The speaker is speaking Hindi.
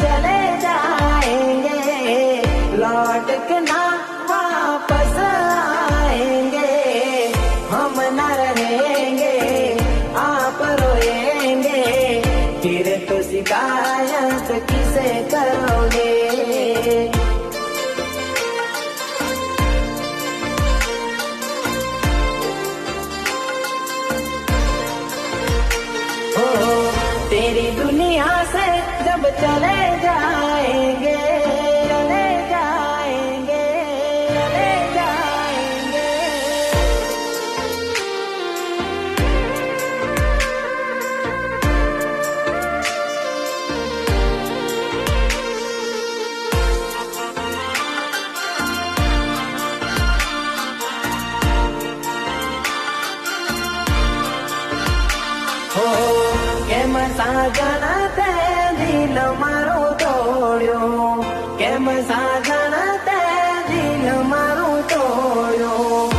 चले जाएंगे, लौट के ना वापस आएंगे। हम न रहेंगे, आप रोएंगे, फिर तो शिकायत किसे करोगे। तेरी दुनिया से जब चले जाएंगे, चले जाएंगे, चले जाएंगे। કેમ સાજન તે દિલ મારું તોડ્યું, કેમ સાજન તે દિલ મારું તોડ્યું।